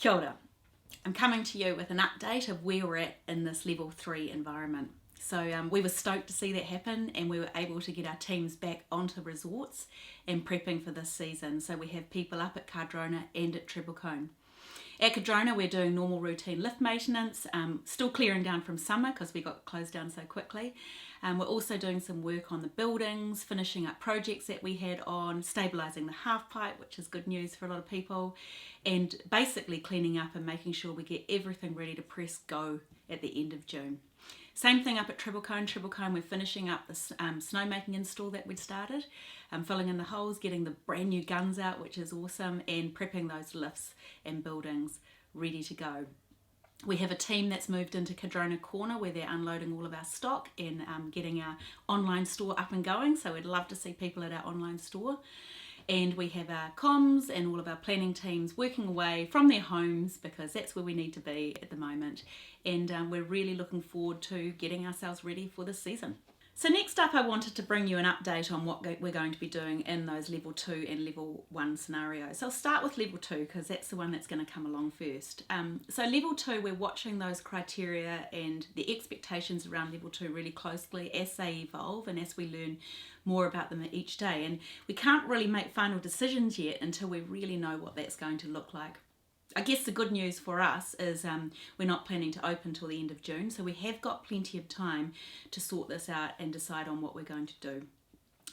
Kia ora. I'm coming to you with an update of where we're at in this level 3 environment. So we were stoked to see that happen, and we were able to get our teams back onto resorts and prepping for this season. So we have people up at Cardrona and at Treble Cone. At Cardrona, we're doing normal routine lift maintenance, still clearing down from summer because we got closed down so quickly. We're also doing some work on the buildings, finishing up projects that we had on, stabilising the half pipe, which is good news for a lot of people, and basically cleaning up and making sure we get everything ready to press go at the end of June. Same thing up at Treble Cone. Treble Cone, we're finishing up the snowmaking install that we'd started, filling in the holes, getting the brand new guns out, which is awesome, and prepping those lifts and buildings ready to go. We have a team that's moved into Cardrona Corner where they're unloading all of our stock and getting our online store up and going. So we'd love to see people at our online store. And we have our comms and all of our planning teams working away from their homes because that's where we need to be at the moment. And we're really looking forward to getting ourselves ready for this season. So next up, I wanted to bring you an update on what we're going to be doing in those level 2 and level 1 scenarios. So I'll start with level 2 because that's the one that's going to come along first. So level 2, we're watching those criteria and the expectations around level 2 really closely as they evolve and as we learn more about them each day. And we can't really make final decisions yet until we really know what that's going to look like. I guess the good news for us is we're not planning to open till the end of June, so we have got plenty of time to sort this out and decide on what we're going to do.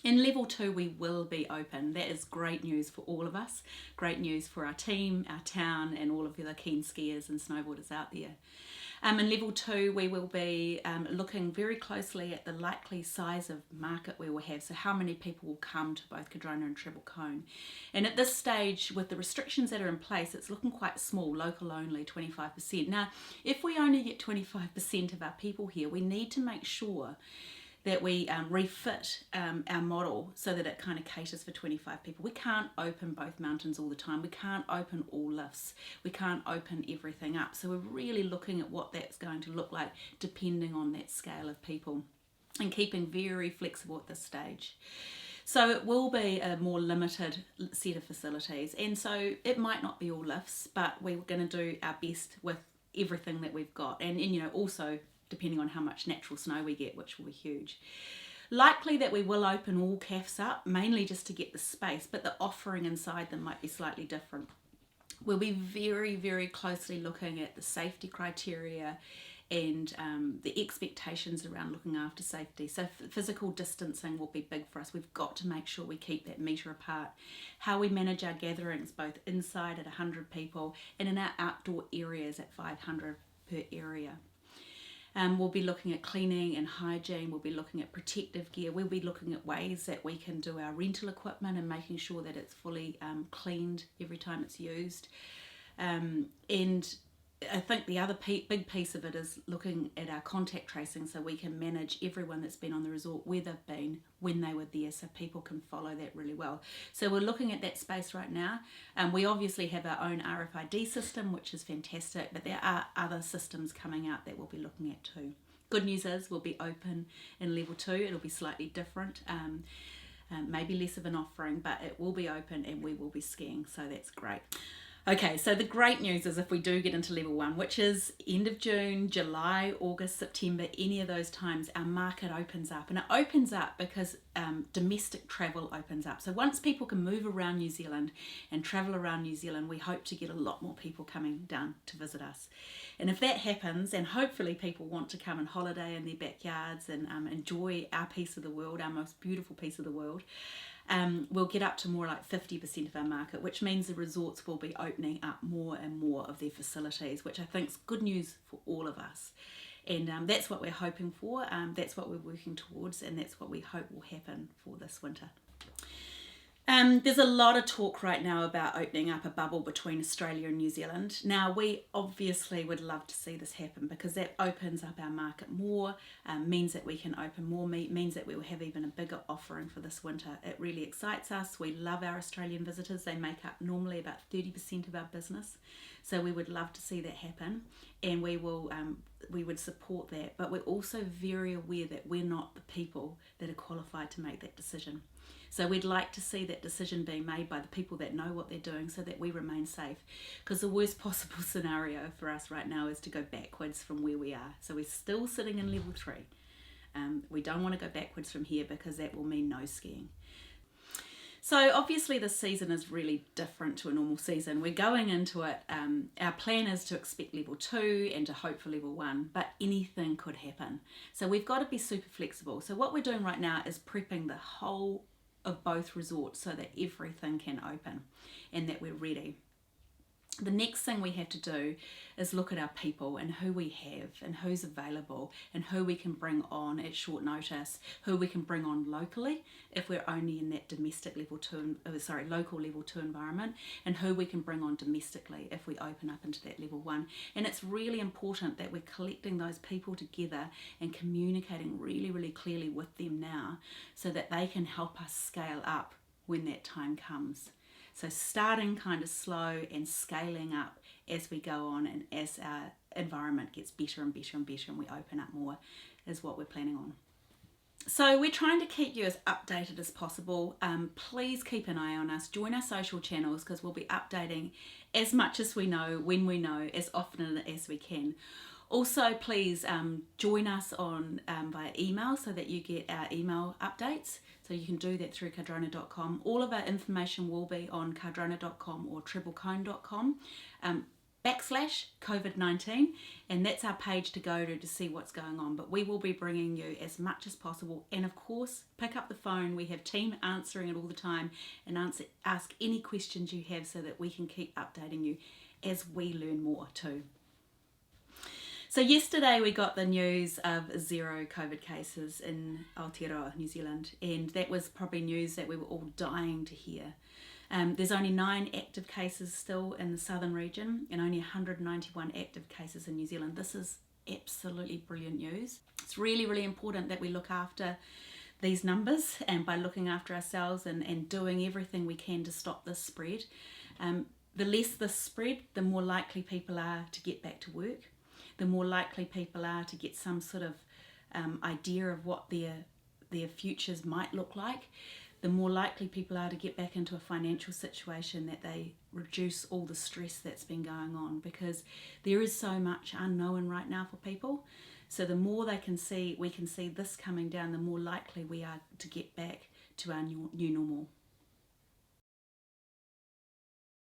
In level 2, we will be open. That is great news for all of us, great news for our team, our town, and all of the other keen skiers and snowboarders out there. In level 2, we will be looking very closely at the likely size of market we will have, so how many people will come to both Cardrona and Treble Cone. And at this stage, with the restrictions that are in place, it's looking quite small, local only, 25%. Now, if we only get 25% of our people here, we need to make sure that we refit our model so that it kind of caters for 25 people. We can't open both mountains all the time. We can't open all lifts. We can't open everything up. So we're really looking at what that's going to look like depending on that scale of people and keeping very flexible at this stage. So it will be a more limited set of facilities. And so it might not be all lifts, but we're going to do our best with everything that we've got. And also depending on how much natural snow we get, which will be huge. Likely that we will open all CAFs up, mainly just to get the space, but the offering inside them might be slightly different. We'll be very, very closely looking at the safety criteria and the expectations around looking after safety. So physical distancing will be big for us. We've got to make sure we keep that metre apart. How we manage our gatherings, both inside at 100 people and in our outdoor areas at 500 per area. We'll be looking at cleaning and hygiene. We'll be looking at protective gear. We'll be looking at ways that we can do our rental equipment and making sure that it's fully cleaned every time it's used. And I think the other big piece of it is looking at our contact tracing so we can manage everyone that's been on the resort, where they've been, when they were there, so people can follow that really well. So we're looking at that space right now. We obviously have our own RFID system, which is fantastic, but there are other systems coming out that we'll be looking at too. Good news is we'll be open in level 2. It'll be slightly different, maybe less of an offering, but it will be open and we will be skiing, so that's great. Okay, so the great news is if we do get into level 1, which is end of June, July, August, September, any of those times, our market opens up. And it opens up because domestic travel opens up. So once people can move around New Zealand and travel around New Zealand, we hope to get a lot more people coming down to visit us. And if that happens, and hopefully people want to come and holiday in their backyards and enjoy our piece of the world, our most beautiful piece of the world, we'll get up to more like 50% of our market, which means the resorts will be opening up more and more of their facilities, which I think is good news for all of us. And that's what we're hoping for, that's what we're working towards, and that's what we hope will happen for this winter. There's a lot of talk right now about opening up a bubble between Australia and New Zealand. Now, we obviously would love to see this happen because that opens up our market more, means that we can open more, means that we will have even a bigger offering for this winter. It really excites us. We love our Australian visitors. They make up normally about 30% of our business. So we would love to see that happen, and we would support that. But we're also very aware that we're not the people that are qualified to make that decision. So we'd like to see that decision being made by the people that know what they're doing so that we remain safe. Because the worst possible scenario for us right now is to go backwards from where we are. So we're still sitting in level 3. We don't want to go backwards from here because that will mean no skiing. So obviously this season is really different to a normal season. We're going into it, our plan is to expect level 2 and to hope for level 1, but anything could happen. So we've got to be super flexible. So what we're doing right now is prepping the whole of both resorts so that everything can open and that we're ready. The next thing we have to do is look at our people and who we have and who's available and who we can bring on at short notice, who we can bring on locally if we're only in that local level 2 environment, and who we can bring on domestically if we open up into that level 1. And it's really important that we're collecting those people together and communicating really, really clearly with them now so that they can help us scale up when that time comes. So starting kind of slow and scaling up as we go on and as our environment gets better and better and better and we open up more is what we're planning on. So we're trying to keep you as updated as possible. Please keep an eye on us. Join our social channels because we'll be updating as much as we know, when we know, as often as we can. Also, please join us on via email so that you get our email updates. So you can do that through Cardrona.com. All of our information will be on Cardrona.com or TrebleCone.com /COVID-19, and that's our page to go to see what's going on. But we will be bringing you as much as possible, and of course pick up the phone. We have team answering it all the time, and ask any questions you have so that we can keep updating you as we learn more too. So yesterday we got the news of 0 COVID cases in Aotearoa, New Zealand, and that was probably news that we were all dying to hear. There's only 9 active cases still in the southern region and only 191 active cases in New Zealand. This is absolutely brilliant news. It's really, really important that we look after these numbers, and by looking after ourselves and doing everything we can to stop this spread. The less this spread, the more likely people are to get back to work. The more likely people are to get some sort of idea of what their futures might look like. The more likely people are to get back into a financial situation that they reduce all the stress that's been going on, because there is so much unknown right now for people. So the more we can see this coming down, the more likely we are to get back to our new normal.